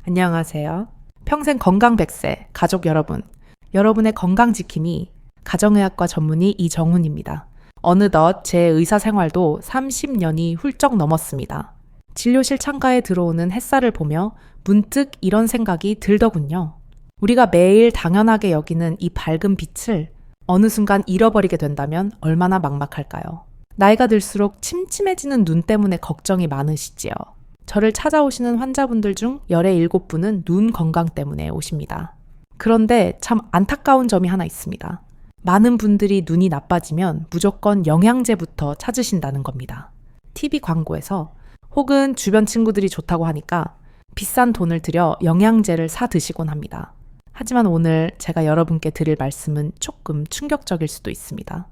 안녕하세요. 평생 건강 100세 가족 여러분. 여러분의 건강 지킴이 가정의학과 전문의 이정훈입니다. 어느덧 제 의사 생활도 30년이 훌쩍 넘었습니다. 진료실 창가에 들어오는 햇살을 보며 문득 이런 생각이 들더군요. 우리가 매일 당연하게 여기는 이 밝은 빛을 어느 순간 잃어버리게 된다면 얼마나 막막할까요? 나이가 들수록 침침해지는 눈 때문에 걱정이 많으시지요. 저를 찾아오시는 환자분들 중 열의 7분은 눈 건강 때문에 오십니다. 그런데 참 안타까운 점이 하나 있습니다. 많은 분들이 눈이 나빠지면 무조건 영양제부터 찾으신다는 겁니다. TV 광고에서 혹은 주변 친구들이 좋다고 하니까 비싼 돈을 들여 영양제를 사 드시곤 합니다. 하지만 오늘 제가 여러분께 드릴 말씀은 조금 충격적일 수도 있습니다.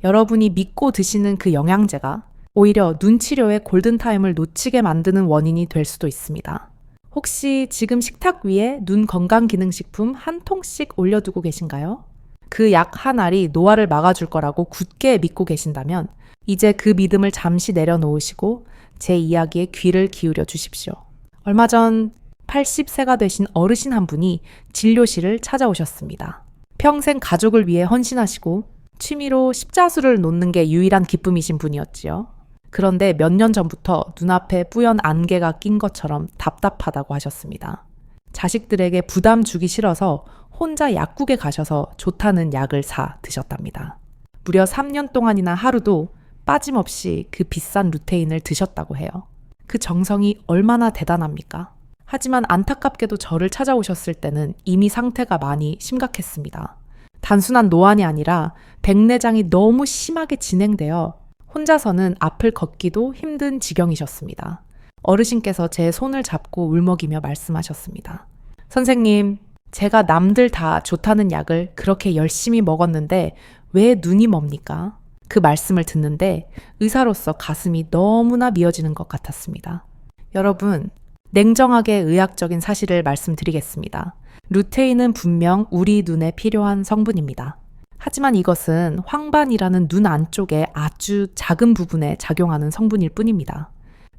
여러분이 믿고 드시는 그 영양제가 오히려 눈 치료의 골든타임을 놓치게 만드는 원인이 될 수도 있습니다. 혹시 지금 식탁 위에 눈 건강기능식품 한 통씩 올려두고 계신가요? 그 약 한 알이 노화를 막아줄 거라고 굳게 믿고 계신다면 이제 그 믿음을 잠시 내려놓으시고 제 이야기에 귀를 기울여 주십시오. 얼마 전 80세가 되신 어르신 한 분이 진료실을 찾아오셨습니다. 평생 가족을 위해 헌신하시고 취미로 십자수를 놓는 게 유일한 기쁨이신 분이었지요. 그런데 몇 년 전부터 눈앞에 뿌연 안개가 낀 것처럼 답답하다고 하셨습니다. 자식들에게 부담 주기 싫어서 혼자 약국에 가셔서 좋다는 약을 사 드셨답니다. 무려 3년 동안이나 하루도 빠짐없이 그 비싼 루테인을 드셨다고 해요. 그 정성이 얼마나 대단합니까? 하지만 안타깝게도 저를 찾아오셨을 때는 이미 상태가 많이 심각했습니다. 단순한 노안이 아니라 백내장이 너무 심하게 진행되어 혼자서는 앞을 걷기도 힘든 지경이셨습니다. 어르신께서 제 손을 잡고 울먹이며 말씀하셨습니다. 선생님, 제가 남들 다 좋다는 약을 그렇게 열심히 먹었는데 왜 눈이 멉니까? 그 말씀을 듣는데 의사로서 가슴이 너무나 미어지는 것 같았습니다. 여러분, 냉정하게 의학적인 사실을 말씀드리겠습니다. 루테인은 분명 우리 눈에 필요한 성분입니다. 하지만 이것은 황반이라는 눈 안쪽에 아주 작은 부분에 작용하는 성분일 뿐입니다.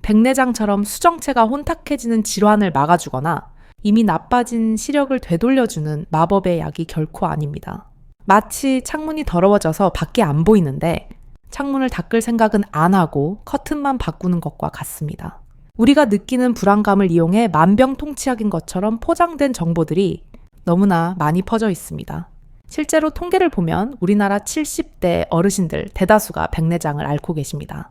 백내장처럼 수정체가 혼탁해지는 질환을 막아주거나 이미 나빠진 시력을 되돌려주는 마법의 약이 결코 아닙니다. 마치 창문이 더러워져서 밖이 안 보이는데 창문을 닦을 생각은 안 하고 커튼만 바꾸는 것과 같습니다. 우리가 느끼는 불안감을 이용해 만병통치약인 것처럼 포장된 정보들이 너무나 많이 퍼져 있습니다. 실제로 통계를 보면 우리나라 70대 어르신들 대다수가 백내장을 앓고 계십니다.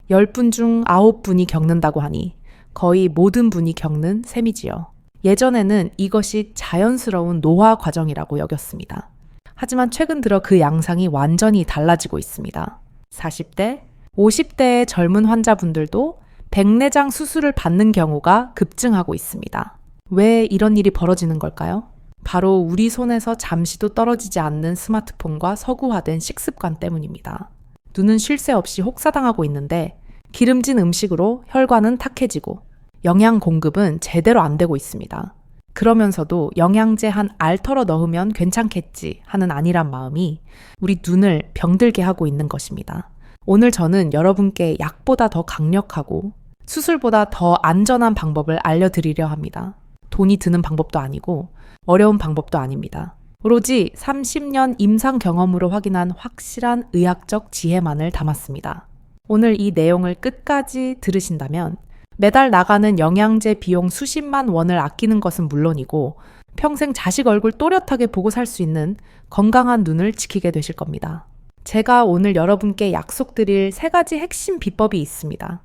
10분 중 9분이 겪는다고 하니 거의 모든 분이 겪는 셈이지요. 예전에는 이것이 자연스러운 노화 과정이라고 여겼습니다. 하지만 최근 들어 그 양상이 완전히 달라지고 있습니다. 40대, 50대의 젊은 환자분들도 백내장 수술을 받는 경우가 급증하고 있습니다. 왜 이런 일이 벌어지는 걸까요? 바로 우리 손에서 잠시도 떨어지지 않는 스마트폰과 서구화된 식습관 때문입니다. 눈은 쉴 새 없이 혹사당하고 있는데 기름진 음식으로 혈관은 탁해지고 영양 공급은 제대로 안 되고 있습니다. 그러면서도 영양제 한 알 털어 넣으면 괜찮겠지 하는 안일한 마음이 우리 눈을 병들게 하고 있는 것입니다. 오늘 저는 여러분께 약보다 더 강력하고 수술보다 더 안전한 방법을 알려드리려 합니다. 돈이 드는 방법도 아니고 어려운 방법도 아닙니다. 오로지 30년 임상 경험으로 확인한 확실한 의학적 지혜만을 담았습니다. 오늘 이 내용을 끝까지 들으신다면 매달 나가는 영양제 비용 수십만 원을 아끼는 것은 물론이고 평생 자식 얼굴 또렷하게 보고 살 수 있는 건강한 눈을 지키게 되실 겁니다. 제가 오늘 여러분께 약속드릴 3가지 핵심 비법이 있습니다.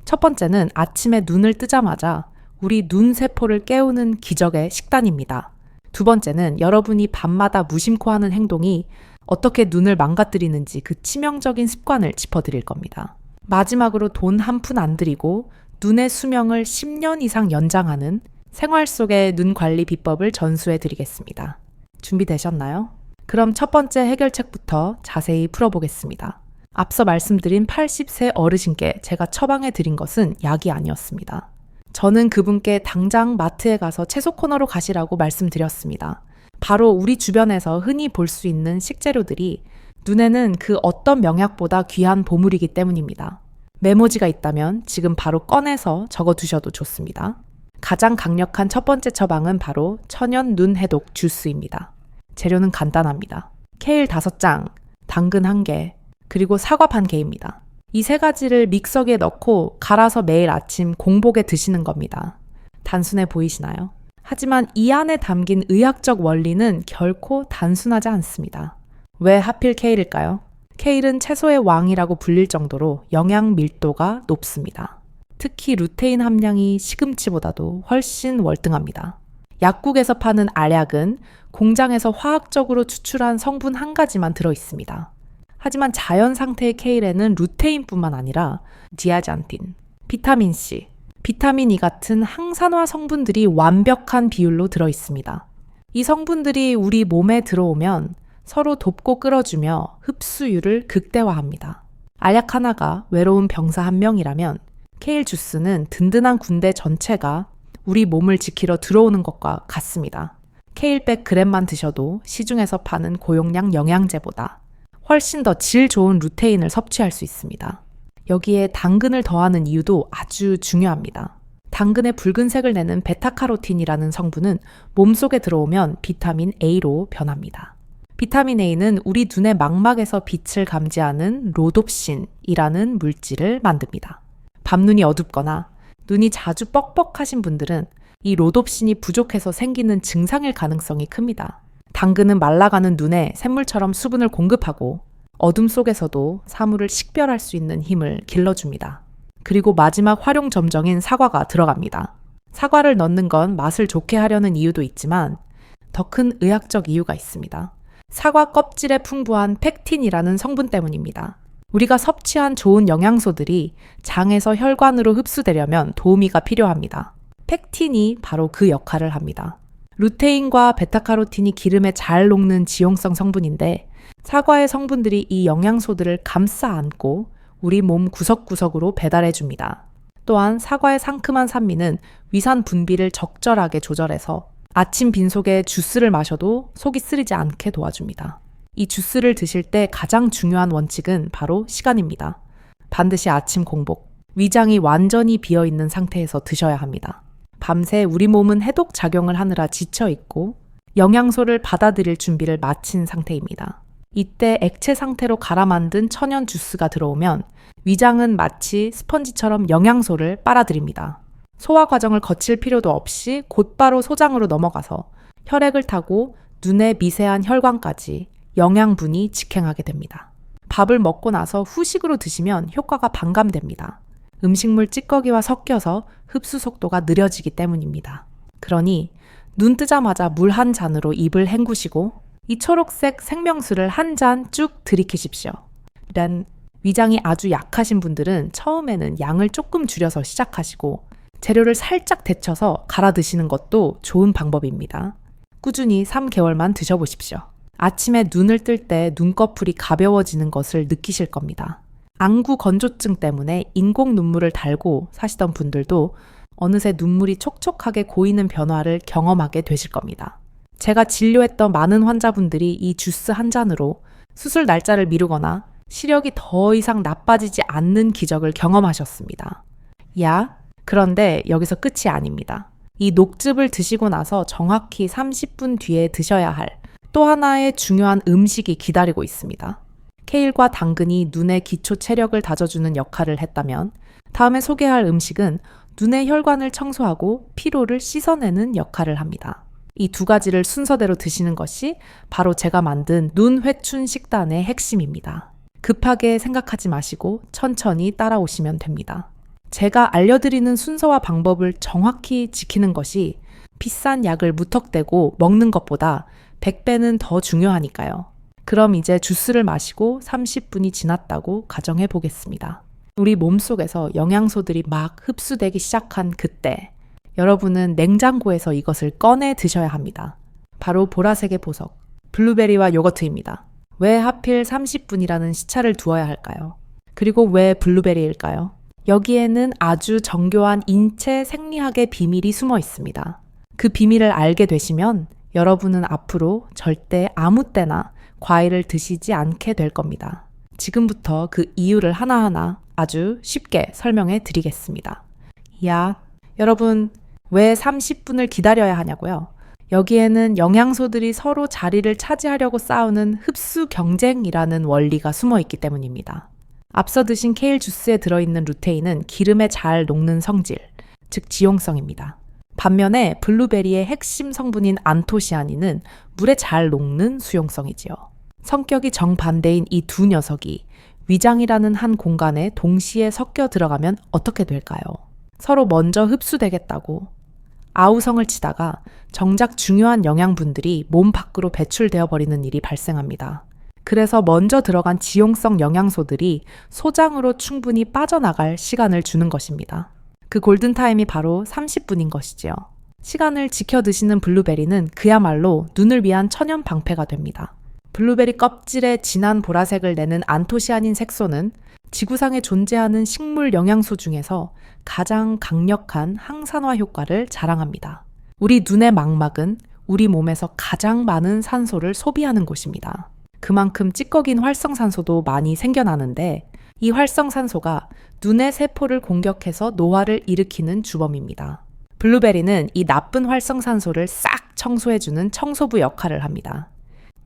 첫 번째는 아침에 눈을 뜨자마자 우리 눈 세포를 깨우는 기적의 식단입니다. 두 번째는 여러분이 밤마다 무심코 하는 행동이 어떻게 눈을 망가뜨리는지 그 치명적인 습관을 짚어드릴 겁니다. 마지막으로 돈 한 푼 안 들이고 눈의 수명을 10년 이상 연장하는 생활 속의 눈 관리 비법을 전수해 드리겠습니다. 준비되셨나요? 그럼 첫 번째 해결책부터 자세히 풀어보겠습니다. 앞서 말씀드린 80세 어르신께 제가 처방해 드린 것은 약이 아니었습니다. 저는 그분께 당장 마트에 가서 채소 코너로 가시라고 말씀드렸습니다. 바로 우리 주변에서 흔히 볼 수 있는 식재료들이 눈에는 그 어떤 명약보다 귀한 보물이기 때문입니다. 메모지가 있다면 지금 바로 꺼내서 적어두셔도 좋습니다. 가장 강력한 첫 번째 처방은 바로 천연 눈 해독 주스입니다. 재료는 간단합니다. 케일 5장, 당근 1개, 그리고 사과 반 개입니다. 이 3가지를 믹서기에 넣고 갈아서 매일 아침 공복에 드시는 겁니다. 단순해 보이시나요? 하지만 이 안에 담긴 의학적 원리는 결코 단순하지 않습니다. 왜 하필 케일일까요? 케일은 채소의 왕이라고 불릴 정도로 영양 밀도가 높습니다. 특히 루테인 함량이 시금치보다도 훨씬 월등합니다. 약국에서 파는 알약은 공장에서 화학적으로 추출한 성분 한 가지만 들어있습니다. 하지만 자연 상태의 케일에는 루테인뿐만 아니라 디아잔틴, 비타민C, 비타민 E 같은 항산화 성분들이 완벽한 비율로 들어있습니다. 이 성분들이 우리 몸에 들어오면 서로 돕고 끌어주며 흡수율을 극대화합니다. 알약 하나가 외로운 병사 1명이라면 케일 주스는 든든한 군대 전체가 우리 몸을 지키러 들어오는 것과 같습니다. 케일 100g만 드셔도 시중에서 파는 고용량 영양제보다 훨씬 더 질 좋은 루테인을 섭취할 수 있습니다. 여기에 당근을 더하는 이유도 아주 중요합니다. 당근의 붉은색을 내는 베타카로틴이라는 성분은 몸속에 들어오면 비타민 A로 변합니다. 비타민 A는 우리 눈의 망막에서 빛을 감지하는 로뎁신이라는 물질을 만듭니다. 밤눈이 어둡거나 눈이 자주 뻑뻑하신 분들은 이 로뎁신이 부족해서 생기는 증상일 가능성이 큽니다. 당근은 말라가는 눈에 샘물처럼 수분을 공급하고 어둠 속에서도 사물을 식별할 수 있는 힘을 길러줍니다. 그리고 마지막 활용 점정인 사과가 들어갑니다. 사과를 넣는 건 맛을 좋게 하려는 이유도 있지만 더 큰 의학적 이유가 있습니다. 사과 껍질에 풍부한 펙틴이라는 성분 때문입니다. 우리가 섭취한 좋은 영양소들이 장에서 혈관으로 흡수되려면 도우미가 필요합니다. 펙틴이 바로 그 역할을 합니다. 루테인과 베타카로틴이 기름에 잘 녹는 지용성 성분인데 사과의 성분들이 이 영양소들을 감싸 안고 우리 몸 구석구석으로 배달해 줍니다. 또한 사과의 상큼한 산미는 위산 분비를 적절하게 조절해서 아침 빈속에 주스를 마셔도 속이 쓰리지 않게 도와줍니다. 이 주스를 드실 때 가장 중요한 원칙은 바로 시간입니다. 반드시 아침 공복, 위장이 완전히 비어있는 상태에서 드셔야 합니다. 밤새 우리 몸은 해독 작용을 하느라 지쳐있고 영양소를 받아들일 준비를 마친 상태입니다. 이때 액체 상태로 갈아 만든 천연 주스가 들어오면 위장은 마치 스펀지처럼 영양소를 빨아들입니다. 소화 과정을 거칠 필요도 없이 곧바로 소장으로 넘어가서 혈액을 타고 눈의 미세한 혈관까지 영양분이 직행하게 됩니다. 밥을 먹고 나서 후식으로 드시면 효과가 반감됩니다. 음식물 찌꺼기와 섞여서 흡수 속도가 느려지기 때문입니다. 그러니 눈 뜨자마자 물 한 잔으로 입을 헹구시고 이 초록색 생명수를 한 잔 쭉 들이키십시오. 란 위장이 아주 약하신 분들은 처음에는 양을 조금 줄여서 시작하시고 재료를 살짝 데쳐서 갈아 드시는 것도 좋은 방법입니다. 꾸준히 3개월만 드셔보십시오. 아침에 눈을 뜰 때 눈꺼풀이 가벼워지는 것을 느끼실 겁니다. 안구 건조증 때문에 인공 눈물을 달고 사시던 분들도 어느새 눈물이 촉촉하게 고이는 변화를 경험하게 되실 겁니다. 제가 진료했던 많은 환자분들이 이 주스 한 잔으로 수술 날짜를 미루거나 시력이 더 이상 나빠지지 않는 기적을 경험하셨습니다. 그런데 여기서 끝이 아닙니다. 이 녹즙을 드시고 나서 정확히 30분 뒤에 드셔야 할 또 하나의 중요한 음식이 기다리고 있습니다. 케일과 당근이 눈의 기초 체력을 다져주는 역할을 했다면 다음에 소개할 음식은 눈의 혈관을 청소하고 피로를 씻어내는 역할을 합니다. 이 2가지를 순서대로 드시는 것이 바로 제가 만든 눈 회춘 식단의 핵심입니다. 급하게 생각하지 마시고 천천히 따라오시면 됩니다. 제가 알려드리는 순서와 방법을 정확히 지키는 것이 비싼 약을 무턱대고 먹는 것보다 100배는 더 중요하니까요. 그럼 이제 주스를 마시고 30분이 지났다고 가정해 보겠습니다. 우리 몸속에서 영양소들이 막 흡수되기 시작한 그때 여러분은 냉장고에서 이것을 꺼내 드셔야 합니다. 바로 보라색의 보석, 블루베리와 요거트입니다. 왜 하필 30분이라는 시차를 두어야 할까요? 그리고 왜 블루베리일까요? 여기에는 아주 정교한 인체 생리학의 비밀이 숨어 있습니다. 그 비밀을 알게 되시면 여러분은 앞으로 절대 아무 때나 과일을 드시지 않게 될 겁니다. 지금부터 그 이유를 하나하나 아주 쉽게 설명해 드리겠습니다. 여러분, 왜 30분을 기다려야 하냐고요? 여기에는 영양소들이 서로 자리를 차지하려고 싸우는 흡수 경쟁이라는 원리가 숨어 있기 때문입니다. 앞서 드신 케일 주스에 들어있는 루테인은 기름에 잘 녹는 성질, 즉 지용성입니다. 반면에 블루베리의 핵심 성분인 안토시아닌은 물에 잘 녹는 수용성이지요. 성격이 정반대인 이 두 녀석이 위장이라는 한 공간에 동시에 섞여 들어가면 어떻게 될까요? 서로 먼저 흡수되겠다고 아우성을 치다가 정작 중요한 영양분들이 몸 밖으로 배출되어 버리는 일이 발생합니다. 그래서 먼저 들어간 지용성 영양소들이 소장으로 충분히 빠져나갈 시간을 주는 것입니다. 그 골든타임이 바로 30분인 것이지요. 시간을 지켜 드시는 블루베리는 그야말로 눈을 위한 천연 방패가 됩니다. 블루베리 껍질에 진한 보라색을 내는 안토시아닌 색소는 지구상에 존재하는 식물 영양소 중에서 가장 강력한 항산화 효과를 자랑합니다. 우리 눈의 망막은 우리 몸에서 가장 많은 산소를 소비하는 곳입니다. 그만큼 찌꺼긴 활성산소도 많이 생겨나는데 이 활성산소가 눈의 세포를 공격해서 노화를 일으키는 주범입니다. 블루베리는 이 나쁜 활성산소를 싹 청소해주는 청소부 역할을 합니다.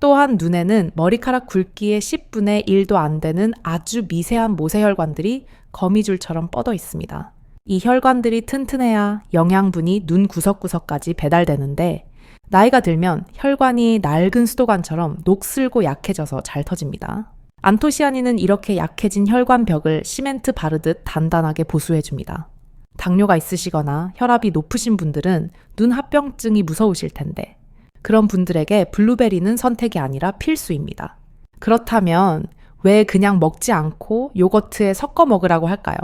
또한 눈에는 머리카락 굵기의 10분의 1도 안 되는 아주 미세한 모세혈관들이 거미줄처럼 뻗어 있습니다. 이 혈관들이 튼튼해야 영양분이 눈 구석구석까지 배달되는데 나이가 들면 혈관이 낡은 수도관처럼 녹슬고 약해져서 잘 터집니다. 안토시아닌은 이렇게 약해진 혈관벽을 시멘트 바르듯 단단하게 보수해줍니다. 당뇨가 있으시거나 혈압이 높으신 분들은 눈 합병증이 무서우실 텐데 그런 분들에게 블루베리는 선택이 아니라 필수입니다. 그렇다면 왜 그냥 먹지 않고 요거트에 섞어 먹으라고 할까요?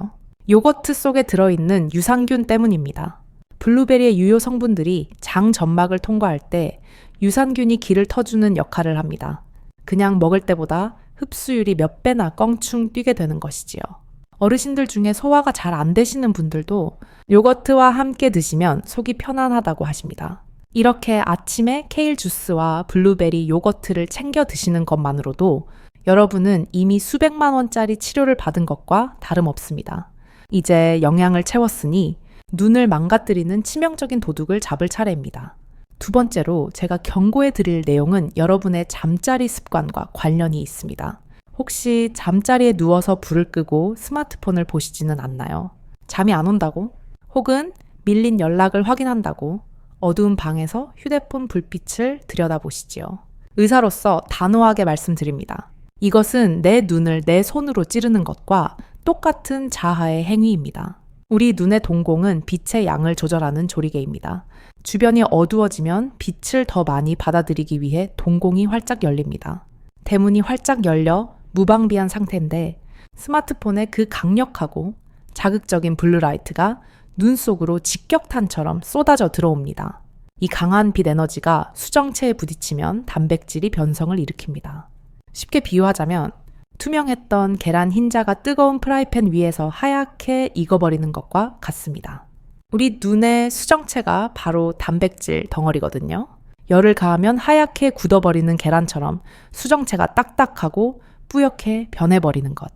요거트 속에 들어있는 유산균 때문입니다. 블루베리의 유효 성분들이 장 점막을 통과할 때 유산균이 길을 터주는 역할을 합니다. 그냥 먹을 때보다 흡수율이 몇 배나 껑충 뛰게 되는 것이지요. 어르신들 중에 소화가 잘 안 되시는 분들도 요거트와 함께 드시면 속이 편안하다고 하십니다. 이렇게 아침에 케일 주스와 블루베리 요거트를 챙겨 드시는 것만으로도 여러분은 이미 수백만 원짜리 치료를 받은 것과 다름없습니다. 이제 영양을 채웠으니 눈을 망가뜨리는 치명적인 도둑을 잡을 차례입니다. 두 번째로 제가 경고해 드릴 내용은 여러분의 잠자리 습관과 관련이 있습니다. 혹시 잠자리에 누워서 불을 끄고 스마트폰을 보시지는 않나요? 잠이 안 온다고? 혹은 밀린 연락을 확인한다고 어두운 방에서 휴대폰 불빛을 들여다보시지요. 의사로서 단호하게 말씀드립니다. 이것은 내 눈을 내 손으로 찌르는 것과 똑같은 자하의 행위입니다. 우리 눈의 동공은 빛의 양을 조절하는 조리개입니다. 주변이 어두워지면 빛을 더 많이 받아들이기 위해 동공이 활짝 열립니다. 대문이 활짝 열려 무방비한 상태인데 스마트폰의 그 강력하고 자극적인 블루라이트가 눈 속으로 직격탄처럼 쏟아져 들어옵니다. 이 강한 빛 에너지가 수정체에 부딪히면 단백질이 변성을 일으킵니다. 쉽게 비유하자면 투명했던 계란 흰자가 뜨거운 프라이팬 위에서 하얗게 익어버리는 것과 같습니다. 우리 눈의 수정체가 바로 단백질 덩어리거든요. 열을 가하면 하얗게 굳어버리는 계란처럼 수정체가 딱딱하고 뿌옇게 변해버리는 것.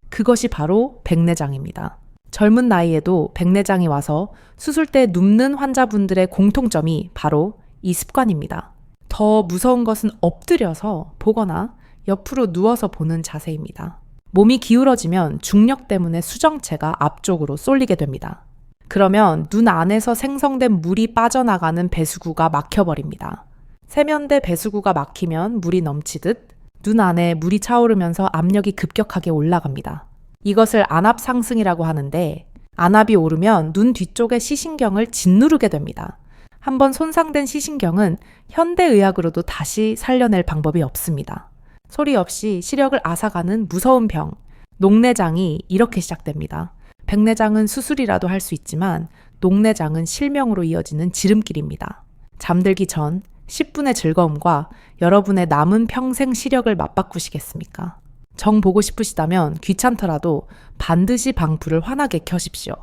그것이 바로 백내장입니다. 젊은 나이에도 백내장이 와서 수술대에 눕는 환자분들의 공통점이 바로 이 습관입니다. 더 무서운 것은 엎드려서 보거나 옆으로 누워서 보는 자세입니다. 몸이 기울어지면 중력 때문에 수정체가 앞쪽으로 쏠리게 됩니다. 그러면 눈 안에서 생성된 물이 빠져나가는 배수구가 막혀버립니다. 세면대 배수구가 막히면 물이 넘치듯 눈 안에 물이 차오르면서 압력이 급격하게 올라갑니다. 이것을 안압 상승이라고 하는데 안압이 오르면 눈 뒤쪽의 시신경을 짓누르게 됩니다. 한번 손상된 시신경은 현대의학으로도 다시 살려낼 방법이 없습니다. 소리 없이 시력을 앗아가는 무서운 병, 녹내장이 이렇게 시작됩니다. 백내장은 수술이라도 할 수 있지만 녹내장은 실명으로 이어지는 지름길입니다. 잠들기 전 10분의 즐거움과 여러분의 남은 평생 시력을 맞바꾸시겠습니까? 정 보고 싶으시다면 귀찮더라도 반드시 방불을 환하게 켜십시오.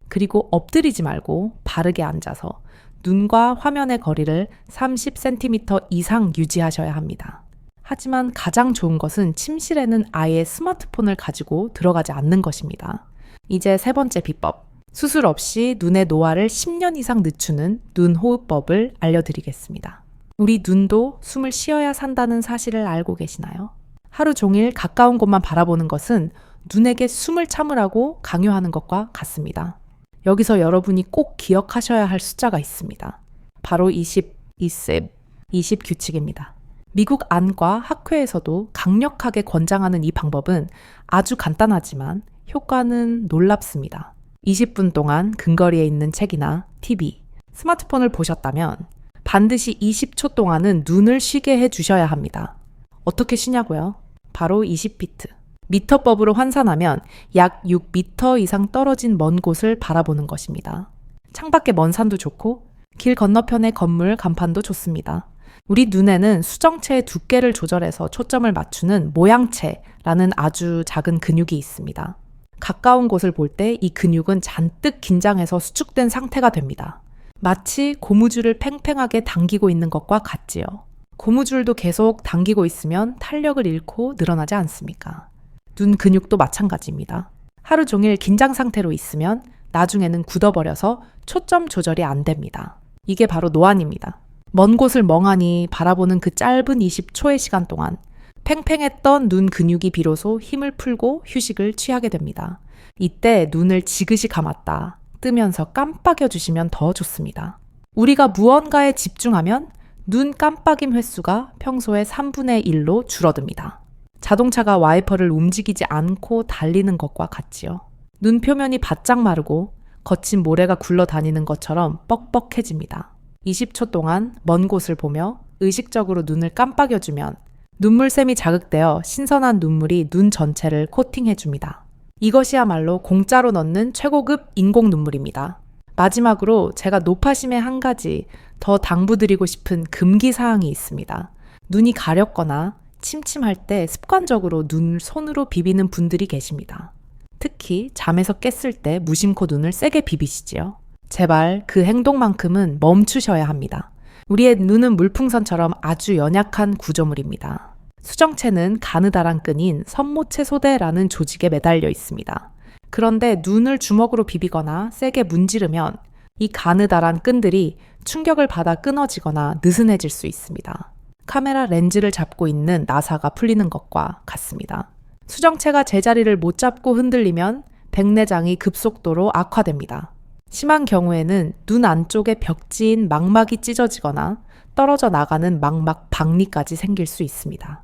그리고 엎드리지 말고 바르게 앉아서 눈과 화면의 거리를 30cm 이상 유지하셔야 합니다. 하지만 가장 좋은 것은 침실에는 아예 스마트폰을 가지고 들어가지 않는 것입니다. 이제 세 번째 비법. 수술 없이 눈의 노화를 10년 이상 늦추는 눈호흡법을 알려드리겠습니다. 우리 눈도 숨을 쉬어야 산다는 사실을 알고 계시나요? 하루 종일 가까운 곳만 바라보는 것은 눈에게 숨을 참으라고 강요하는 것과 같습니다. 여기서 여러분이 꼭 기억하셔야 할 숫자가 있습니다. 바로 20 규칙입니다. 미국 안과 학회에서도 강력하게 권장하는 이 방법은 아주 간단하지만 효과는 놀랍습니다. 20분 동안 근거리에 있는 책이나 TV, 스마트폰을 보셨다면 반드시 20초 동안은 눈을 쉬게 해주셔야 합니다. 어떻게 쉬냐고요? 바로 20피트. 미터법으로 환산하면 약 6미터 이상 떨어진 먼 곳을 바라보는 것입니다. 창밖에 먼 산도 좋고 길 건너편의 건물 간판도 좋습니다. 우리 눈에는 수정체의 두께를 조절해서 초점을 맞추는 모양체라는 아주 작은 근육이 있습니다. 가까운 곳을 볼 때 이 근육은 잔뜩 긴장해서 수축된 상태가 됩니다. 마치 고무줄을 팽팽하게 당기고 있는 것과 같지요. 고무줄도 계속 당기고 있으면 탄력을 잃고 늘어나지 않습니까? 눈 근육도 마찬가지입니다. 하루 종일 긴장 상태로 있으면 나중에는 굳어버려서 초점 조절이 안 됩니다. 이게 바로 노안입니다. 먼 곳을 멍하니 바라보는 그 짧은 20초의 시간 동안 팽팽했던 눈 근육이 비로소 힘을 풀고 휴식을 취하게 됩니다. 이때 눈을 지그시 감았다 뜨면서 깜빡여 주시면 더 좋습니다. 우리가 무언가에 집중하면 눈 깜빡임 횟수가 평소의 3분의 1로 줄어듭니다. 자동차가 와이퍼를 움직이지 않고 달리는 것과 같지요. 눈 표면이 바짝 마르고 거친 모래가 굴러다니는 것처럼 뻑뻑해집니다. 20초 동안 먼 곳을 보며 의식적으로 눈을 깜빡여주면 눈물샘이 자극되어 신선한 눈물이 눈 전체를 코팅해줍니다. 이것이야말로 공짜로 넣는 최고급 인공 눈물입니다. 마지막으로 제가 노파심에 한 가지 더 당부드리고 싶은 금기 사항이 있습니다. 눈이 가렵거나 침침할 때 습관적으로 눈을 손으로 비비는 분들이 계십니다. 특히 잠에서 깼을 때 무심코 눈을 세게 비비시지요. 제발 그 행동만큼은 멈추셔야 합니다. 우리의 눈은 물풍선처럼 아주 연약한 구조물입니다. 수정체는 가느다란 끈인 선모체 소대라는 조직에 매달려 있습니다. 그런데 눈을 주먹으로 비비거나 세게 문지르면 이 가느다란 끈들이 충격을 받아 끊어지거나 느슨해질 수 있습니다. 카메라 렌즈를 잡고 있는 나사가 풀리는 것과 같습니다. 수정체가 제자리를 못 잡고 흔들리면 백내장이 급속도로 악화됩니다. 심한 경우에는 눈 안쪽에 벽지인 망막이 찢어지거나 떨어져 나가는 망막 박리까지 생길 수 있습니다.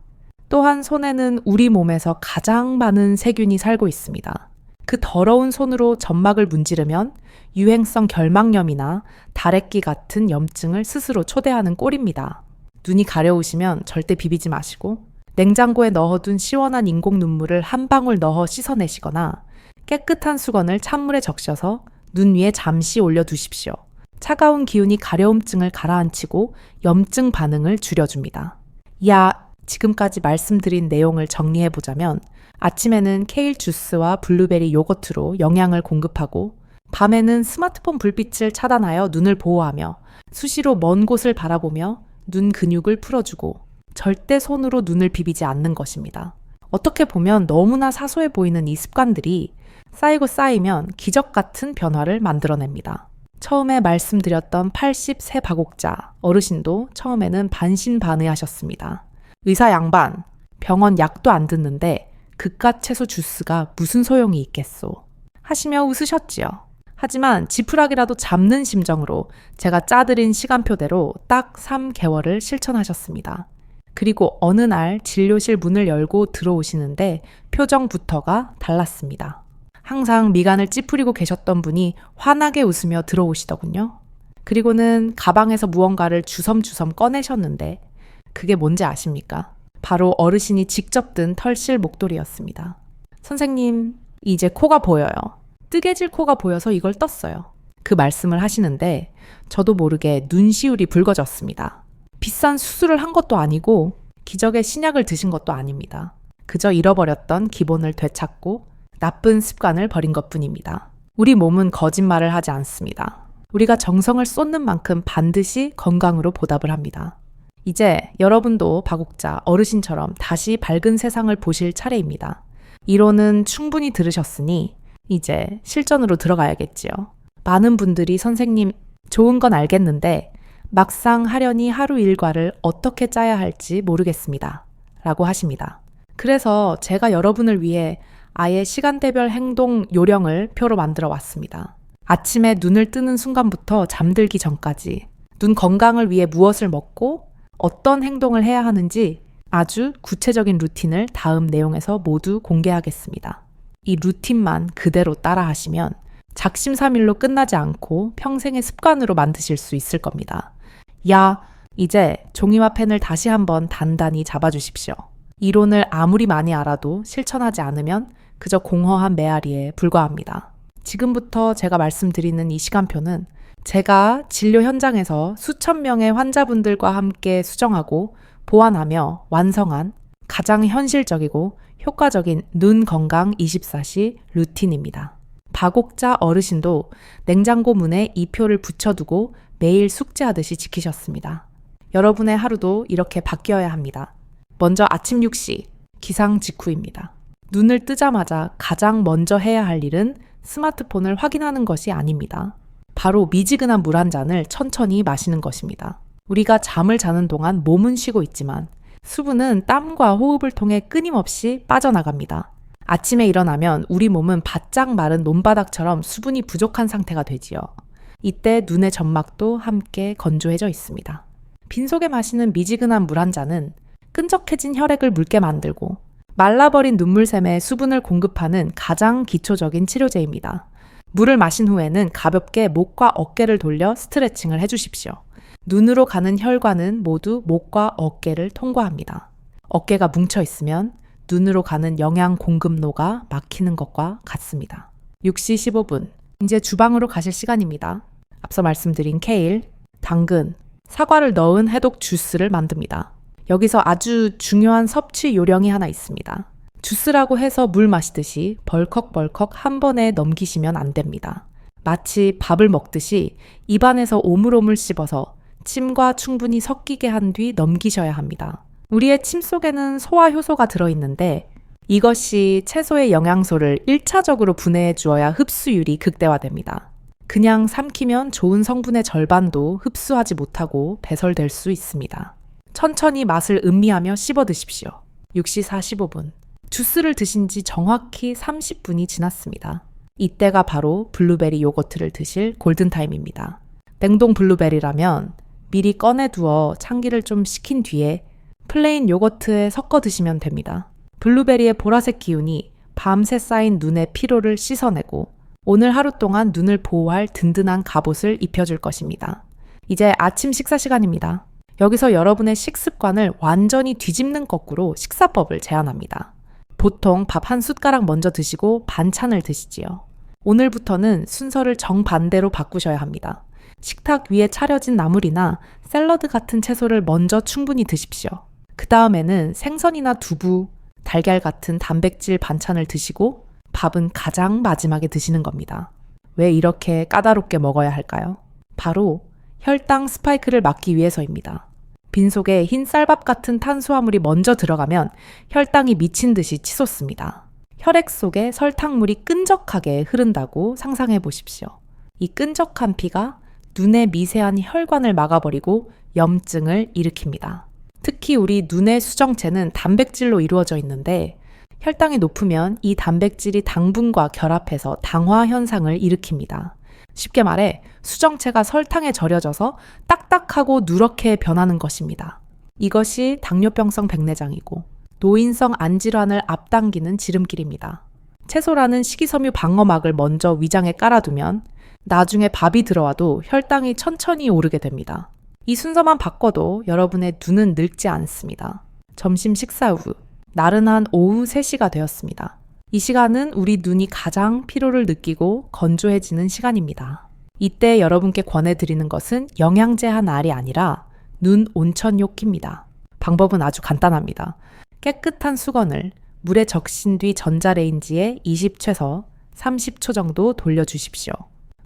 또한 손에는 우리 몸에서 가장 많은 세균이 살고 있습니다. 그 더러운 손으로 점막을 문지르면 유행성 결막염이나 다래끼 같은 염증을 스스로 초래하는 꼴입니다. 눈이 가려우시면 절대 비비지 마시고 냉장고에 넣어둔 시원한 인공 눈물을 한 방울 넣어 씻어내시거나 깨끗한 수건을 찬물에 적셔서 눈 위에 잠시 올려두십시오. 차가운 기운이 가려움증을 가라앉히고 염증 반응을 줄여줍니다. 지금까지 말씀드린 내용을 정리해보자면 아침에는 케일 주스와 블루베리 요거트로 영양을 공급하고 밤에는 스마트폰 불빛을 차단하여 눈을 보호하며 수시로 먼 곳을 바라보며 눈 근육을 풀어주고 절대 손으로 눈을 비비지 않는 것입니다. 어떻게 보면 너무나 사소해 보이는 이 습관들이 쌓이고 쌓이면 기적 같은 변화를 만들어냅니다. 처음에 말씀드렸던 80세 박옥자 어르신도 처음에는 반신반의하셨습니다. 의사 양반, 병원 약도 안 듣는데 그깟 채소 주스가 무슨 소용이 있겠소 하시며 웃으셨지요. 하지만 지푸라기라도 잡는 심정으로 제가 짜드린 시간표대로 딱 3개월을 실천하셨습니다. 그리고 어느 날 진료실 문을 열고 들어오시는데 표정부터가 달랐습니다. 항상 미간을 찌푸리고 계셨던 분이 환하게 웃으며 들어오시더군요. 그리고는 가방에서 무언가를 주섬주섬 꺼내셨는데 그게 뭔지 아십니까? 바로 어르신이 직접 든 털실 목도리였습니다. 선생님, 이제 코가 보여요. 뜨개질 코가 보여서 이걸 떴어요. 그 말씀을 하시는데 저도 모르게 눈시울이 붉어졌습니다. 비싼 수술을 한 것도 아니고 기적의 신약을 드신 것도 아닙니다. 그저 잃어버렸던 기본을 되찾고 나쁜 습관을 버린 것뿐입니다. 우리 몸은 거짓말을 하지 않습니다. 우리가 정성을 쏟는 만큼 반드시 건강으로 보답을 합니다. 이제 여러분도 박옥자 어르신처럼 다시 밝은 세상을 보실 차례입니다. 이론은 충분히 들으셨으니 이제 실전으로 들어가야겠지요. 많은 분들이 선생님 좋은 건 알겠는데 막상 하려니 하루 일과를 어떻게 짜야 할지 모르겠습니다. 라고 하십니다. 그래서 제가 여러분을 위해 아예 시간대별 행동 요령을 표로 만들어 왔습니다. 아침에 눈을 뜨는 순간부터 잠들기 전까지 눈 건강을 위해 무엇을 먹고 어떤 행동을 해야 하는지 아주 구체적인 루틴을 다음 내용에서 모두 공개하겠습니다. 이 루틴만 그대로 따라 하시면 작심삼일로 끝나지 않고 평생의 습관으로 만드실 수 있을 겁니다. 야, 이제 종이와 펜을 다시 한번 단단히 잡아주십시오. 이론을 아무리 많이 알아도 실천하지 않으면 그저 공허한 메아리에 불과합니다. 지금부터 제가 말씀드리는 이 시간표는 제가 진료 현장에서 수천 명의 환자분들과 함께 수정하고 보완하며 완성한 가장 현실적이고 효과적인 눈 건강 24시 루틴입니다. 바곡자 어르신도 냉장고 문에 이 표를 붙여두고 매일 숙제하듯이 지키셨습니다. 여러분의 하루도 이렇게 바뀌어야 합니다. 먼저 아침 6시, 기상 직후입니다. 눈을 뜨자마자 가장 먼저 해야 할 일은 스마트폰을 확인하는 것이 아닙니다. 바로 미지근한 물 한 잔을 천천히 마시는 것입니다. 우리가 잠을 자는 동안 몸은 쉬고 있지만 수분은 땀과 호흡을 통해 끊임없이 빠져나갑니다. 아침에 일어나면 우리 몸은 바짝 마른 논바닥처럼 수분이 부족한 상태가 되지요. 이때 눈의 점막도 함께 건조해져 있습니다. 빈속에 마시는 미지근한 물 한 잔은 끈적해진 혈액을 묽게 만들고 말라버린 눈물샘에 수분을 공급하는 가장 기초적인 치료제입니다. 물을 마신 후에는 가볍게 목과 어깨를 돌려 스트레칭을 해주십시오. 눈으로 가는 혈관은 모두 목과 어깨를 통과합니다. 어깨가 뭉쳐 있으면 눈으로 가는 영양 공급로가 막히는 것과 같습니다. 6시 15분, 이제 주방으로 가실 시간입니다. 앞서 말씀드린 케일, 당근, 사과를 넣은 해독 주스를 만듭니다. 여기서 아주 중요한 섭취 요령이 하나 있습니다. 주스라고 해서 물 마시듯이 벌컥벌컥 한 번에 넘기시면 안 됩니다. 마치 밥을 먹듯이 입안에서 오물오물 씹어서 침과 충분히 섞이게 한 뒤 넘기셔야 합니다. 우리의 침 속에는 소화 효소가 들어있는데 이것이 채소의 영양소를 1차적으로 분해해 주어야 흡수율이 극대화됩니다. 그냥 삼키면 좋은 성분의 절반도 흡수하지 못하고 배설될 수 있습니다. 천천히 맛을 음미하며 씹어 드십시오. 6시 45분. 주스를 드신 지 정확히 30분이 지났습니다. 이때가 바로 블루베리 요거트를 드실 골든타임입니다. 냉동 블루베리라면 미리 꺼내두어 창기를 좀 식힌 뒤에 플레인 요거트에 섞어 드시면 됩니다. 블루베리의 보라색 기운이 밤새 쌓인 눈의 피로를 씻어내고 오늘 하루 동안 눈을 보호할 든든한 갑옷을 입혀줄 것입니다. 이제 아침 식사 시간입니다. 여기서 여러분의 식습관을 완전히 뒤집는 거꾸로 식사법을 제안합니다. 보통 밥 한 숟가락 먼저 드시고 반찬을 드시지요. 오늘부터는 순서를 정반대로 바꾸셔야 합니다. 식탁 위에 차려진 나물이나 샐러드 같은 채소를 먼저 충분히 드십시오. 그 다음에는 생선이나 두부, 달걀 같은 단백질 반찬을 드시고 밥은 가장 마지막에 드시는 겁니다. 왜 이렇게 까다롭게 먹어야 할까요? 바로 혈당 스파이크를 막기 위해서입니다. 빈속에 흰 쌀밥 같은 탄수화물이 먼저 들어가면 혈당이 미친 듯이 치솟습니다. 혈액 속에 설탕물이 끈적하게 흐른다고 상상해 보십시오. 이 끈적한 피가 눈의 미세한 혈관을 막아버리고 염증을 일으킵니다. 특히 우리 눈의 수정체는 단백질로 이루어져 있는데 혈당이 높으면 이 단백질이 당분과 결합해서 당화 현상을 일으킵니다. 쉽게 말해 수정체가 설탕에 절여져서 딱딱하고 누렇게 변하는 것입니다. 이것이 당뇨병성 백내장이고 노인성 안질환을 앞당기는 지름길입니다. 채소라는 식이섬유 방어막을 먼저 위장에 깔아두면 나중에 밥이 들어와도 혈당이 천천히 오르게 됩니다. 이 순서만 바꿔도 여러분의 눈은 늙지 않습니다. 점심 식사 후 나른한 오후 3시가 되었습니다. 이 시간은 우리 눈이 가장 피로를 느끼고 건조해지는 시간입니다. 이때 여러분께 권해드리는 것은 영양제 한 알이 아니라 눈 온천욕입니다. 방법은 아주 간단합니다. 깨끗한 수건을 물에 적신 뒤 전자레인지에 20최서 30초 정도 돌려주십시오.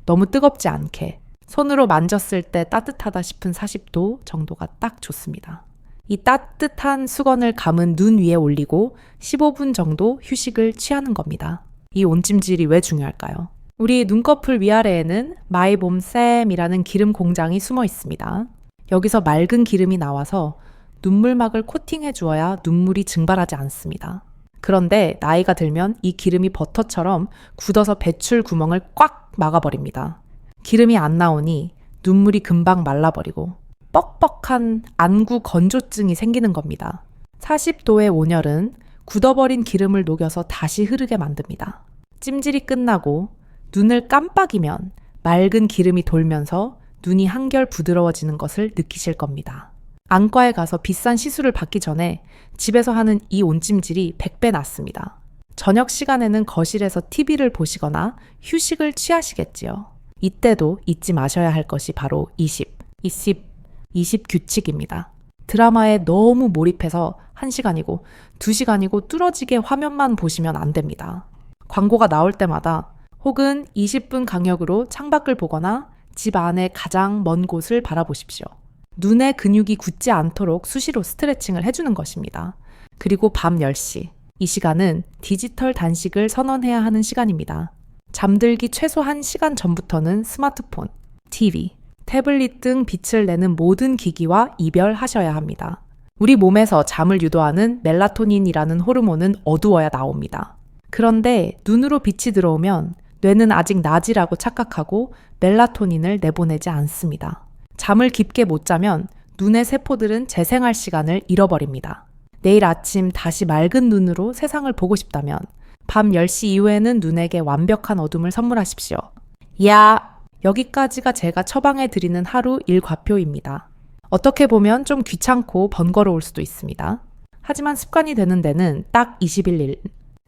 너무 뜨겁지 않게 손으로 만졌을 때 따뜻하다 싶은 40도 정도가 딱 좋습니다. 이 따뜻한 수건을 감은 눈 위에 올리고 15분 정도 휴식을 취하는 겁니다. 이 온찜질이 왜 중요할까요? 우리 눈꺼풀 위아래에는 마이봄샘이라는 기름 공장이 숨어 있습니다. 여기서 맑은 기름이 나와서 눈물막을 코팅해 주어야 눈물이 증발하지 않습니다. 그런데 나이가 들면 이 기름이 버터처럼 굳어서 배출 구멍을 꽉 막아버립니다. 기름이 안 나오니 눈물이 금방 말라버리고 뻑뻑한 안구 건조증이 생기는 겁니다. 40도의 온열은 굳어버린 기름을 녹여서 다시 흐르게 만듭니다. 찜질이 끝나고 눈을 깜빡이면 맑은 기름이 돌면서 눈이 한결 부드러워지는 것을 느끼실 겁니다. 안과에 가서 비싼 시술을 받기 전에 집에서 하는 이 온찜질이 100배 낫습니다. 저녁 시간에는 거실에서 TV를 보시거나 휴식을 취하시겠지요. 이때도 잊지 마셔야 할 것이 바로 20 규칙입니다. 드라마에 너무 몰입해서 1시간이고 2시간이고 뚫어지게 화면만 보시면 안 됩니다. 광고가 나올 때마다 혹은 20분 간격으로 창밖을 보거나 집 안의 가장 먼 곳을 바라보십시오. 눈의 근육이 굳지 않도록 수시로 스트레칭을 해주는 것입니다. 그리고 밤 10시. 이 시간은 디지털 단식을 선언해야 하는 시간입니다. 잠들기 최소 1시간 전부터는 스마트폰, TV, 태블릿 등 빛을 내는 모든 기기와 이별하셔야 합니다. 우리 몸에서 잠을 유도하는 멜라토닌이라는 호르몬은 어두워야 나옵니다. 그런데 눈으로 빛이 들어오면 뇌는 아직 낮이라고 착각하고 멜라토닌을 내보내지 않습니다. 잠을 깊게 못 자면 눈의 세포들은 재생할 시간을 잃어버립니다. 내일 아침 다시 맑은 눈으로 세상을 보고 싶다면 밤 10시 이후에는 눈에게 완벽한 어둠을 선물하십시오. 여기까지가 제가 처방해 드리는 하루 일과표입니다. 어떻게 보면 좀 귀찮고 번거로울 수도 있습니다. 하지만 습관이 되는 데는 딱 21일,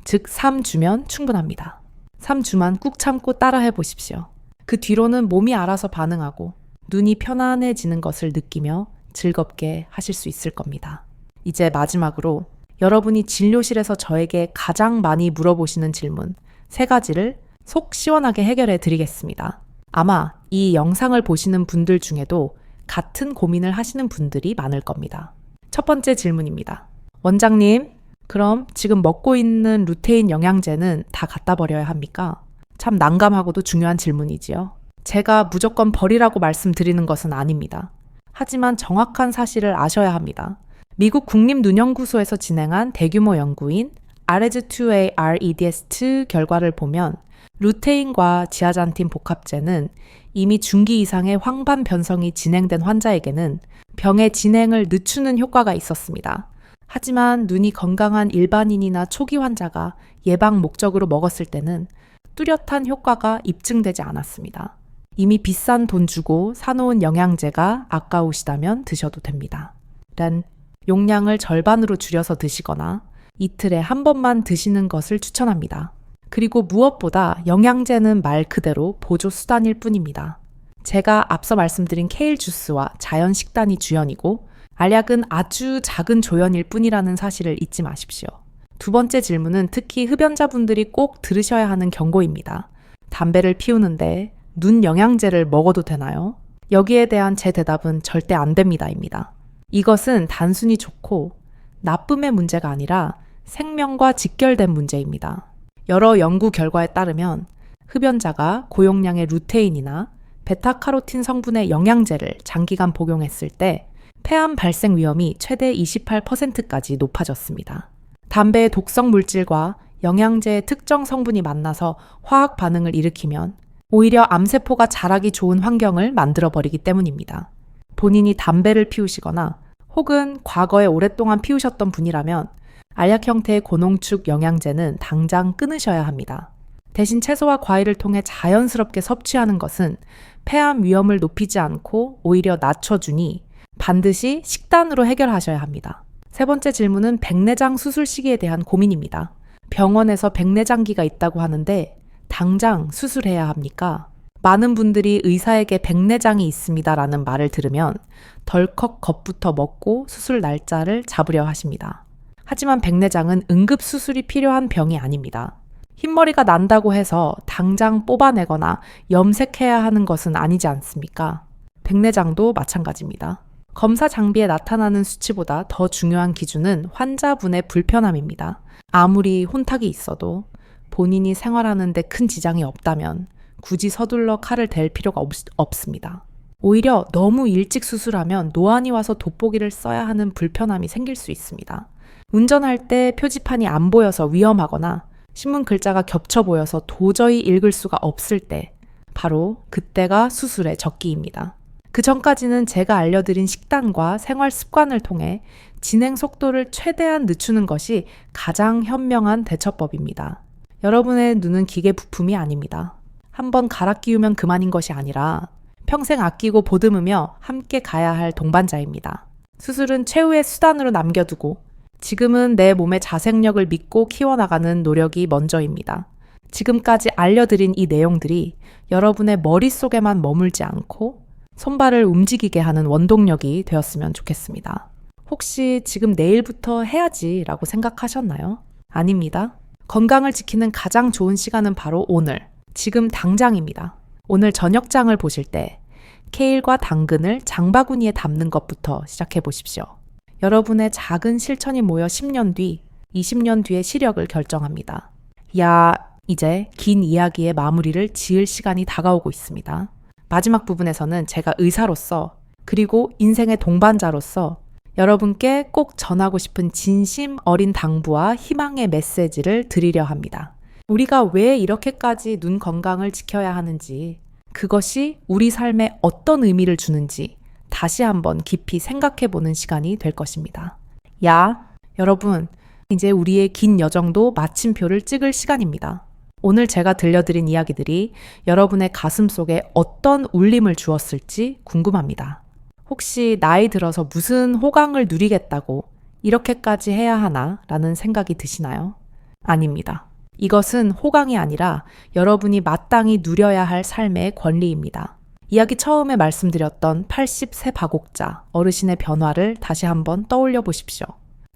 즉 3주면 충분합니다. 3주만 꾹 참고 따라해 보십시오. 그 뒤로는 몸이 알아서 반응하고 눈이 편안해지는 것을 느끼며 즐겁게 하실 수 있을 겁니다. 이제 마지막으로 여러분이 진료실에서 저에게 가장 많이 물어보시는 질문 3가지를 속 시원하게 해결해 드리겠습니다. 아마 이 영상을 보시는 분들 중에도 같은 고민을 하시는 분들이 많을 겁니다. 첫 번째 질문입니다. 원장님, 그럼 지금 먹고 있는 루테인 영양제는 다 갖다 버려야 합니까? 참 난감하고도 중요한 질문이지요. 제가 무조건 버리라고 말씀드리는 것은 아닙니다. 하지만 정확한 사실을 아셔야 합니다. 미국 국립눈연구소에서 진행한 대규모 연구인 REDS2A REDS2 결과를 보면 루테인과 지아잔틴 복합제는 이미 중기 이상의 황반 변성이 진행된 환자에게는 병의 진행을 늦추는 효과가 있었습니다. 하지만 눈이 건강한 일반인이나 초기 환자가 예방 목적으로 먹었을 때는 뚜렷한 효과가 입증되지 않았습니다. 이미 비싼 돈 주고 사놓은 영양제가 아까우시다면 드셔도 됩니다. 단, 용량을 절반으로 줄여서 드시거나 이틀에 한 번만 드시는 것을 추천합니다. 그리고 무엇보다 영양제는 말 그대로 보조 수단일 뿐입니다. 제가 앞서 말씀드린 케일 주스와 자연 식단이 주연이고 알약은 아주 작은 조연일 뿐이라는 사실을 잊지 마십시오. 두 번째 질문은 특히 흡연자분들이 꼭 들으셔야 하는 경고입니다. 담배를 피우는데 눈 영양제를 먹어도 되나요? 여기에 대한 제 대답은 절대 안 됩니다입니다. 이것은 단순히 좋고 나쁨의 문제가 아니라 생명과 직결된 문제입니다. 여러 연구 결과에 따르면 흡연자가 고용량의 루테인이나 베타카로틴 성분의 영양제를 장기간 복용했을 때 폐암 발생 위험이 최대 28%까지 높아졌습니다. 담배의 독성 물질과 영양제의 특정 성분이 만나서 화학 반응을 일으키면 오히려 암세포가 자라기 좋은 환경을 만들어버리기 때문입니다. 본인이 담배를 피우시거나 혹은 과거에 오랫동안 피우셨던 분이라면 알약 형태의 고농축 영양제는 당장 끊으셔야 합니다. 대신 채소와 과일을 통해 자연스럽게 섭취하는 것은 폐암 위험을 높이지 않고 오히려 낮춰주니 반드시 식단으로 해결하셔야 합니다. 세 번째 질문은 백내장 수술 시기에 대한 고민입니다. 병원에서 백내장기가 있다고 하는데 당장 수술해야 합니까? 많은 분들이 의사에게 백내장이 있습니다라는 말을 들으면 덜컥 겁부터 먹고 수술 날짜를 잡으려 하십니다. 하지만 백내장은 응급수술이 필요한 병이 아닙니다. 흰머리가 난다고 해서 당장 뽑아내거나 염색해야 하는 것은 아니지 않습니까? 백내장도 마찬가지입니다. 검사 장비에 나타나는 수치보다 더 중요한 기준은 환자분의 불편함입니다. 아무리 혼탁이 있어도 본인이 생활하는데 큰 지장이 없다면 굳이 서둘러 칼을 댈 필요가 없습니다. 오히려 너무 일찍 수술하면 노안이 와서 돋보기를 써야 하는 불편함이 생길 수 있습니다. 운전할 때 표지판이 안 보여서 위험하거나 신문 글자가 겹쳐 보여서 도저히 읽을 수가 없을 때, 바로 그때가 수술의 적기입니다. 그 전까지는 제가 알려드린 식단과 생활 습관을 통해 진행 속도를 최대한 늦추는 것이 가장 현명한 대처법입니다. 여러분의 눈은 기계 부품이 아닙니다. 한번 갈아 끼우면 그만인 것이 아니라 평생 아끼고 보듬으며 함께 가야 할 동반자입니다. 수술은 최후의 수단으로 남겨두고 지금은 내 몸의 자생력을 믿고 키워나가는 노력이 먼저입니다. 지금까지 알려드린 이 내용들이 여러분의 머릿속에만 머물지 않고 손발을 움직이게 하는 원동력이 되었으면 좋겠습니다. 혹시 지금 내일부터 해야지 라고 생각하셨나요? 아닙니다. 건강을 지키는 가장 좋은 시간은 바로 오늘, 지금 당장입니다. 오늘 저녁장을 보실 때 케일과 당근을 장바구니에 담는 것부터 시작해 보십시오. 여러분의 작은 실천이 모여 10년 뒤, 20년 뒤의 시력을 결정합니다. 이제 긴 이야기의 마무리를 지을 시간이 다가오고 있습니다. 마지막 부분에서는 제가 의사로서 그리고 인생의 동반자로서 여러분께 꼭 전하고 싶은 진심 어린 당부와 희망의 메시지를 드리려 합니다. 우리가 왜 이렇게까지 눈 건강을 지켜야 하는지, 그것이 우리 삶에 어떤 의미를 주는지 다시 한번 깊이 생각해보는 시간이 될 것입니다. 여러분, 이제 우리의 긴 여정도 마침표를 찍을 시간입니다. 오늘 제가 들려드린 이야기들이 여러분의 가슴 속에 어떤 울림을 주었을지 궁금합니다. 혹시 나이 들어서 무슨 호강을 누리겠다고 이렇게까지 해야 하나? 라는 생각이 드시나요? 아닙니다. 이것은 호강이 아니라 여러분이 마땅히 누려야 할 삶의 권리입니다. 이야기 처음에 말씀드렸던 80세 바곡자 어르신의 변화를 다시 한번 떠올려 보십시오.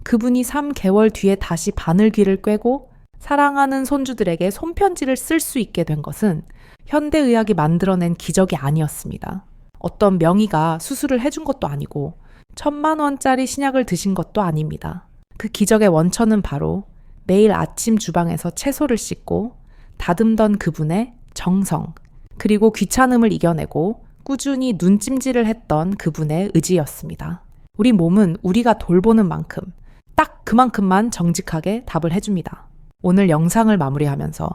그분이 3개월 뒤에 다시 바늘귀를 꿰고 사랑하는 손주들에게 손편지를 쓸 수 있게 된 것은 현대의학이 만들어낸 기적이 아니었습니다. 어떤 명의가 수술을 해준 것도 아니고 1,000만 원짜리 신약을 드신 것도 아닙니다. 그 기적의 원천은 바로 매일 아침 주방에서 채소를 씻고 다듬던 그분의 정성, 그리고 귀찮음을 이겨내고 꾸준히 눈찜질을 했던 그분의 의지였습니다. 우리 몸은 우리가 돌보는 만큼 딱 그만큼만 정직하게 답을 해줍니다. 오늘 영상을 마무리하면서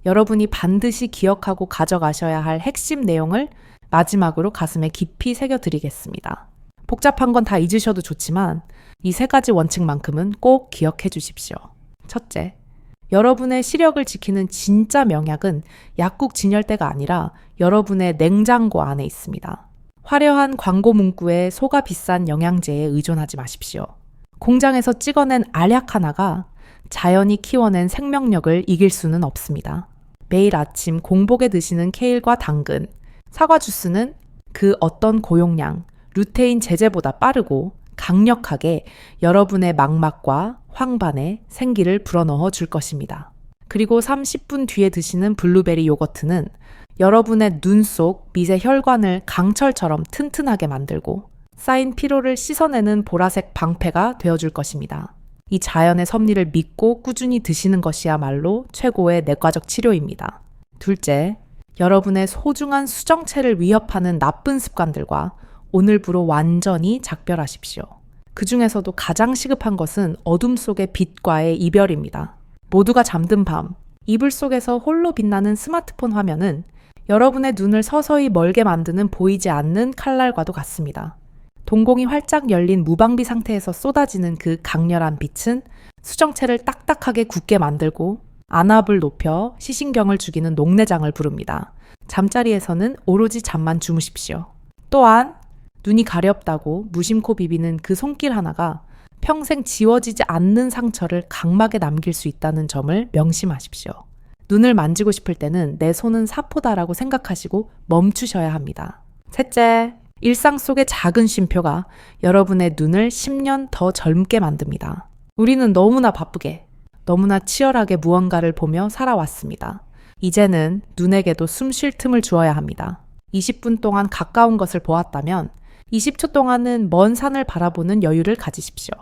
여러분이 반드시 기억하고 가져가셔야 할 핵심 내용을 마지막으로 가슴에 깊이 새겨드리겠습니다. 복잡한 건 다 잊으셔도 좋지만 이 3가지 원칙만큼은 꼭 기억해 주십시오. 첫째, 여러분의 시력을 지키는 진짜 명약은 약국 진열대가 아니라 여러분의 냉장고 안에 있습니다. 화려한 광고 문구에 소가 비싼 영양제에 의존하지 마십시오. 공장에서 찍어낸 알약 하나가 자연이 키워낸 생명력을 이길 수는 없습니다. 매일 아침 공복에 드시는 케일과 당근, 사과 주스는 그 어떤 고용량, 루테인 제제보다 빠르고 강력하게 여러분의 망막과 황반에 생기를 불어넣어 줄 것입니다. 그리고 30분 뒤에 드시는 블루베리 요거트는 여러분의 눈 속 미세 혈관을 강철처럼 튼튼하게 만들고 쌓인 피로를 씻어내는 보라색 방패가 되어줄 것입니다. 이 자연의 섭리를 믿고 꾸준히 드시는 것이야말로 최고의 내과적 치료입니다. 둘째, 여러분의 소중한 수정체를 위협하는 나쁜 습관들과 오늘부로 완전히 작별하십시오. 그 중에서도 가장 시급한 것은 어둠 속의 빛과의 이별입니다. 모두가 잠든 밤, 이불 속에서 홀로 빛나는 스마트폰 화면은 여러분의 눈을 서서히 멀게 만드는 보이지 않는 칼날과도 같습니다. 동공이 활짝 열린 무방비 상태에서 쏟아지는 그 강렬한 빛은 수정체를 딱딱하게 굳게 만들고 안압을 높여 시신경을 죽이는 녹내장을 부릅니다. 잠자리에서는 오로지 잠만 주무십시오. 또한 눈이 가렵다고 무심코 비비는 그 손길 하나가 평생 지워지지 않는 상처를 각막에 남길 수 있다는 점을 명심하십시오. 눈을 만지고 싶을 때는 내 손은 사포다라고 생각하시고 멈추셔야 합니다. 셋째, 일상 속의 작은 쉼표가 여러분의 눈을 10년 더 젊게 만듭니다. 우리는 너무나 바쁘게, 너무나 치열하게 무언가를 보며 살아왔습니다. 이제는 눈에게도 숨 쉴 틈을 주어야 합니다. 20분 동안 가까운 것을 보았다면 20초 동안은 먼 산을 바라보는 여유를 가지십시오.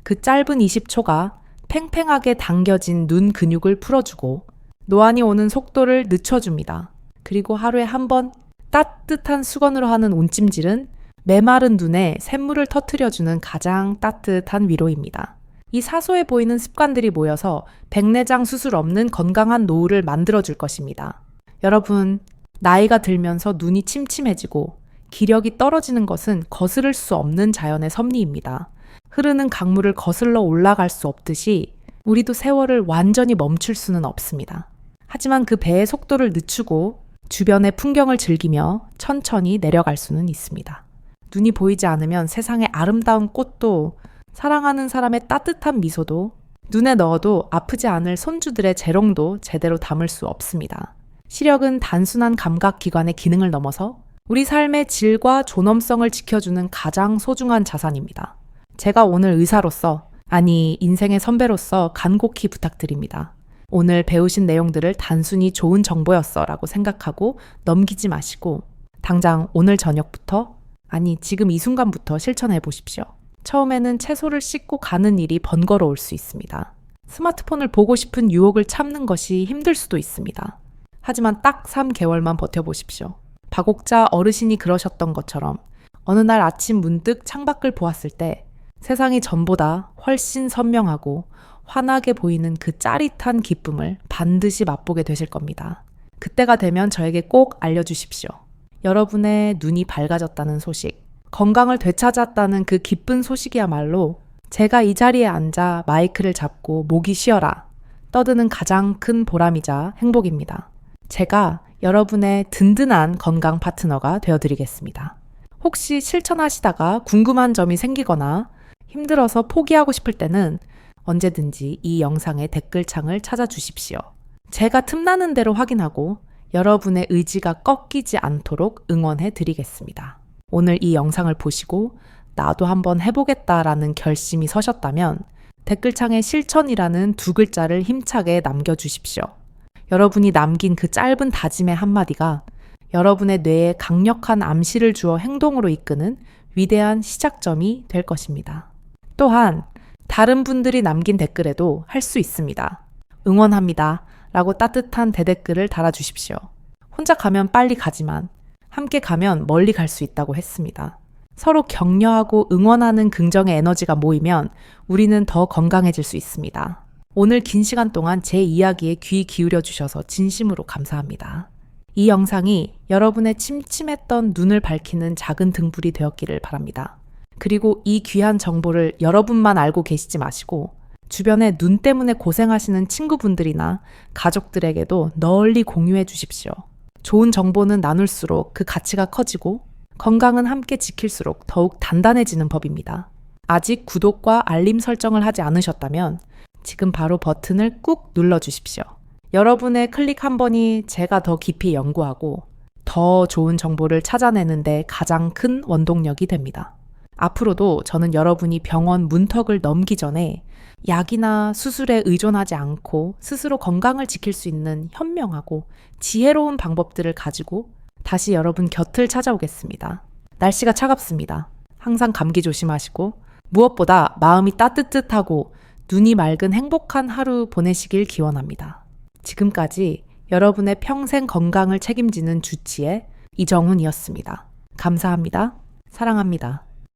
그 짧은 20초가 팽팽하게 당겨진 눈 근육을 풀어주고 노안이 오는 속도를 늦춰줍니다. 그리고 하루에 한 번 따뜻한 수건으로 하는 온찜질은 메마른 눈에 샘물을 터뜨려주는 가장 따뜻한 위로입니다. 이 사소해 보이는 습관들이 모여서 백내장 수술 없는 건강한 노후를 만들어줄 것입니다. 여러분, 나이가 들면서 눈이 침침해지고 기력이 떨어지는 것은 거스를 수 없는 자연의 섭리입니다. 흐르는 강물을 거슬러 올라갈 수 없듯이 우리도 세월을 완전히 멈출 수는 없습니다. 하지만 그 배의 속도를 늦추고 주변의 풍경을 즐기며 천천히 내려갈 수는 있습니다. 눈이 보이지 않으면 세상의 아름다운 꽃도 사랑하는 사람의 따뜻한 미소도 눈에 넣어도 아프지 않을 손주들의 재롱도 제대로 담을 수 없습니다. 시력은 단순한 감각기관의 기능을 넘어서 우리 삶의 질과 존엄성을 지켜주는 가장 소중한 자산입니다. 제가 오늘 의사로서, 아니 인생의 선배로서 간곡히 부탁드립니다. 오늘 배우신 내용들을 단순히 좋은 정보였어 라고 생각하고 넘기지 마시고 당장 오늘 저녁부터, 아니 지금 이 순간부터 실천해 보십시오. 처음에는 채소를 씻고 가는 일이 번거로울 수 있습니다. 스마트폰을 보고 싶은 유혹을 참는 것이 힘들 수도 있습니다. 하지만 딱 3개월만 버텨보십시오. 박옥자 어르신이 그러셨던 것처럼 어느 날 아침 문득 창밖을 보았을 때 세상이 전보다 훨씬 선명하고 환하게 보이는 그 짜릿한 기쁨을 반드시 맛보게 되실 겁니다. 그때가 되면 저에게 꼭 알려주십시오. 여러분의 눈이 밝아졌다는 소식, 건강을 되찾았다는 그 기쁜 소식이야말로 제가 이 자리에 앉아 마이크를 잡고 목이 쉬어라 떠드는 가장 큰 보람이자 행복입니다. 제가 여러분의 든든한 건강 파트너가 되어드리겠습니다. 혹시 실천하시다가 궁금한 점이 생기거나 힘들어서 포기하고 싶을 때는 언제든지 이 영상의 댓글창을 찾아주십시오. 제가 틈나는 대로 확인하고 여러분의 의지가 꺾이지 않도록 응원해 드리겠습니다. 오늘 이 영상을 보시고 나도 한번 해보겠다라는 결심이 서셨다면 댓글창에 실천이라는 2글자를 힘차게 남겨주십시오. 여러분이 남긴 그 짧은 다짐의 한마디가 여러분의 뇌에 강력한 암시를 주어 행동으로 이끄는 위대한 시작점이 될 것입니다. 또한 다른 분들이 남긴 댓글에도 할 수 있습니다. 응원합니다 라고 따뜻한 대댓글을 달아주십시오. 혼자 가면 빨리 가지만 함께 가면 멀리 갈 수 있다고 했습니다. 서로 격려하고 응원하는 긍정의 에너지가 모이면 우리는 더 건강해질 수 있습니다. 오늘 긴 시간 동안 제 이야기에 귀 기울여 주셔서 진심으로 감사합니다. 이 영상이 여러분의 침침했던 눈을 밝히는 작은 등불이 되었기를 바랍니다. 그리고 이 귀한 정보를 여러분만 알고 계시지 마시고 주변에 눈 때문에 고생하시는 친구분들이나 가족들에게도 널리 공유해 주십시오. 좋은 정보는 나눌수록 그 가치가 커지고 건강은 함께 지킬수록 더욱 단단해지는 법입니다. 아직 구독과 알림 설정을 하지 않으셨다면 지금 바로 버튼을 꾹 눌러주십시오. 여러분의 클릭 한 번이 제가 더 깊이 연구하고 더 좋은 정보를 찾아내는데 가장 큰 원동력이 됩니다. 앞으로도 저는 여러분이 병원 문턱을 넘기 전에 약이나 수술에 의존하지 않고 스스로 건강을 지킬 수 있는 현명하고 지혜로운 방법들을 가지고 다시 여러분 곁을 찾아오겠습니다. 날씨가 차갑습니다. 항상 감기 조심하시고 무엇보다 마음이 따뜻하고 눈이 맑은 행복한 하루 보내시길 기원합니다. 지금까지 여러분의 평생 건강을 책임지는 주치의 이정훈이었습니다. 감사합니다. 사랑합니다.